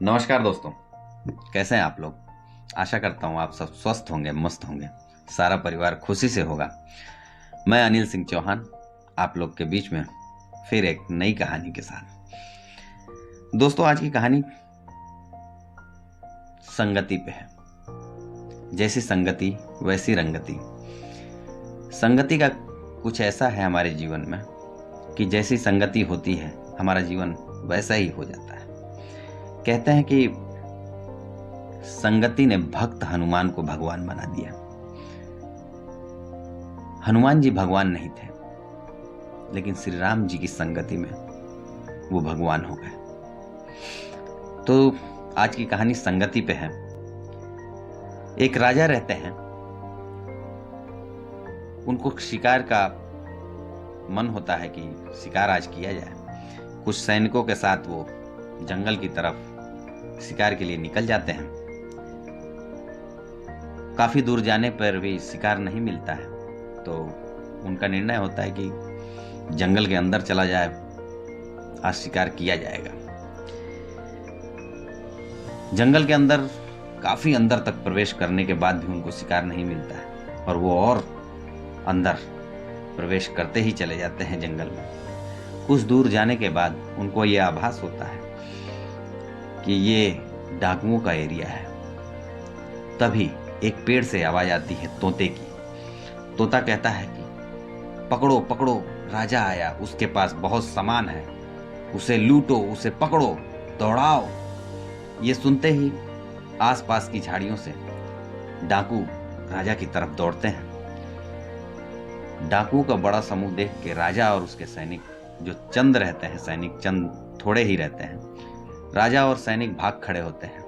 नमस्कार दोस्तों। कैसे हैं आप लोग। आशा करता हूँ आप सब स्वस्थ होंगे, मस्त होंगे, सारा परिवार खुशी से होगा। मैं अनिल सिंह चौहान आप लोग के बीच में फिर एक नई कहानी के साथ। दोस्तों, आज की कहानी संगति पे है। जैसी संगति वैसी रंगति। संगति का कुछ ऐसा है हमारे जीवन में कि जैसी संगति होती है हमारा जीवन वैसा ही हो जाता है। कहते हैं कि संगति ने भक्त हनुमान को भगवान बना दिया। हनुमान जी भगवान नहीं थे, लेकिन श्री राम जी की संगति में वो भगवान हो गए। तो आज की कहानी संगति पे है। एक राजा रहते हैं, उनको शिकार का मन होता है कि शिकार आज किया जाए। कुछ सैनिकों के साथ वो जंगल की तरफ शिकार के लिए निकल जाते हैं। काफी दूर जाने पर भी शिकार नहीं मिलता है, तो उनका निर्णय होता है कि जंगल के अंदर चला जाए, आज शिकार किया जाएगा। जंगल के अंदर काफी अंदर तक प्रवेश करने के बाद भी उनको शिकार नहीं मिलता है और वो और अंदर प्रवेश करते ही चले जाते हैं जंगल में। कुछ दूर जाने के बाद उनको ये आभास होता है कि ये डाकुओं का एरिया है। तभी एक पेड़ से आवाज आती है तोते की। तोता कहता है कि पकड़ो पकड़ो, राजा आया, उसके पास बहुत सामान है, उसे लूटो, उसे पकड़ो, दौड़ाओ। ये सुनते ही आसपास की झाड़ियों से डाकू राजा की तरफ दौड़ते हैं। डाकुओं का बड़ा समूह देख के राजा और उसके सैनिक, जो चंद रहते हैं, सैनिक चंद थोड़े ही रहते हैं, राजा और सैनिक भाग खड़े होते हैं।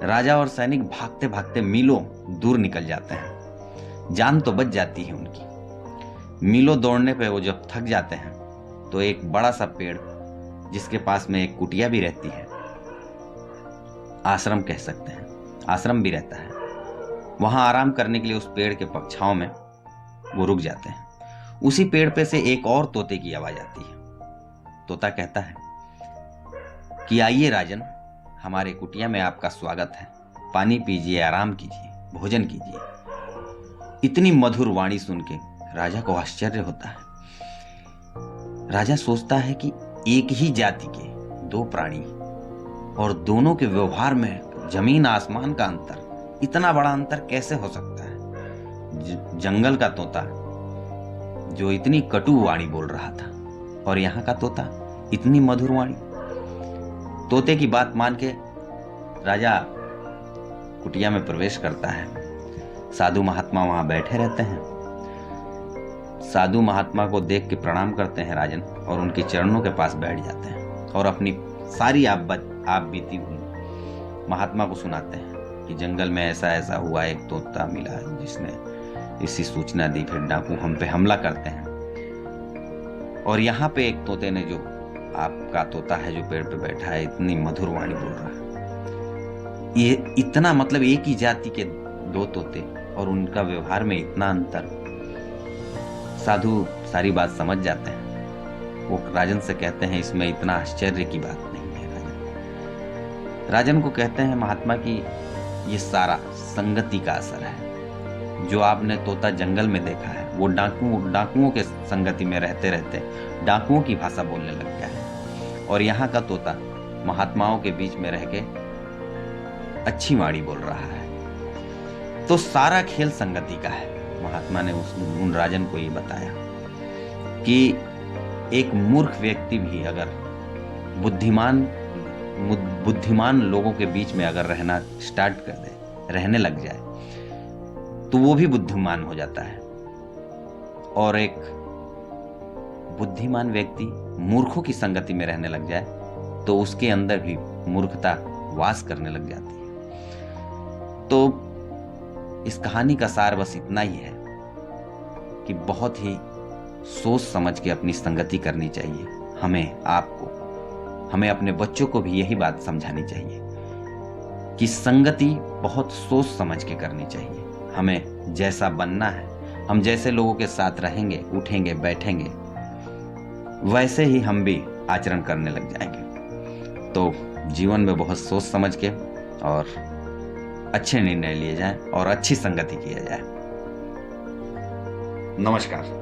राजा और सैनिक भागते भागते मीलों दूर निकल जाते हैं। जान तो बच जाती है उनकी। मीलों दौड़ने पे वो जब थक जाते हैं तो एक बड़ा सा पेड़, जिसके पास में एक कुटिया भी रहती है, आश्रम कह सकते हैं, आश्रम भी रहता है, वहां आराम करने के लिए उस पेड़ के छांव में वो रुक जाते हैं। उसी पेड़ पे से एक और तोते की आवाज आती है। तोता कहता है कि आइए राजन, हमारे कुटिया में आपका स्वागत है, पानी पीजिए, आराम कीजिए, भोजन कीजिए। इतनी मधुर वाणी सुन के राजा को आश्चर्य होता है। राजा सोचता है कि एक ही जाति के दो प्राणी और दोनों के व्यवहार में जमीन आसमान का अंतर, इतना बड़ा अंतर कैसे हो सकता है। जंगल का तोता जो इतनी कटु वाणी बोल रहा था और यहाँ का तोता इतनी मधुर वाणी। तोते की बात मान के राजा कुटिया में प्रवेश करता है। साधु महात्मा वहां बैठे रहते हैं। साधु महात्मा को देख के प्रणाम करते हैं राजन, और उनके चरणों के पास बैठ जाते हैं और अपनी सारी आप बीती महात्मा को सुनाते हैं कि जंगल में ऐसा ऐसा हुआ, एक तोता मिला जिसने इसी सूचना दी, फिर डाकू हम पे हमला करते हैं। और यहाँ पे एक तोते ने, जो आपका तोता है जो पेड़ पे बैठा है, इतनी मधुर वाणी बोल रहा है। ये इतना, मतलब एक ही जाति के दो तोते और उनका व्यवहार में इतना अंतर। साधु सारी बात समझ जाते हैं। वो राजन से कहते हैं इसमें इतना आश्चर्य की बात नहीं है। राजन को कहते हैं महात्मा की ये सारा संगति का असर है। जो आपने तोता जंगल में देखा है वो डाकुओं के संगति में रहते रहते डाकुओं की भाषा बोलने लग गया है, और यहाँ का तोता महात्माओं के बीच में रह के अच्छी वाणी बोल रहा है। तो सारा खेल संगति का है। महात्मा ने उन राजन को ये बताया कि एक मूर्ख व्यक्ति भी अगर बुद्धिमान लोगों के बीच में अगर रहना स्टार्ट कर दे, रहने लग जाए, तो वो भी बुद्धिमान हो जाता है। और एक बुद्धिमान व्यक्ति मूर्खों की संगति में रहने लग जाए तो उसके अंदर भी मूर्खता वास करने लग जाती है। तो इस कहानी का सार बस इतना ही है कि बहुत ही सोच समझ के अपनी संगति करनी चाहिए। हमें अपने बच्चों को भी यही बात समझानी चाहिए कि संगति बहुत सोच समझ के करनी चाहिए। हमें जैसा बनना है, हम जैसे लोगों के साथ रहेंगे, उठेंगे, बैठेंगे, वैसे ही हम भी आचरण करने लग जाएंगे। तो जीवन में बहुत सोच समझ के और अच्छे निर्णय लिए जाएं और अच्छी संगति किया जाए। नमस्कार।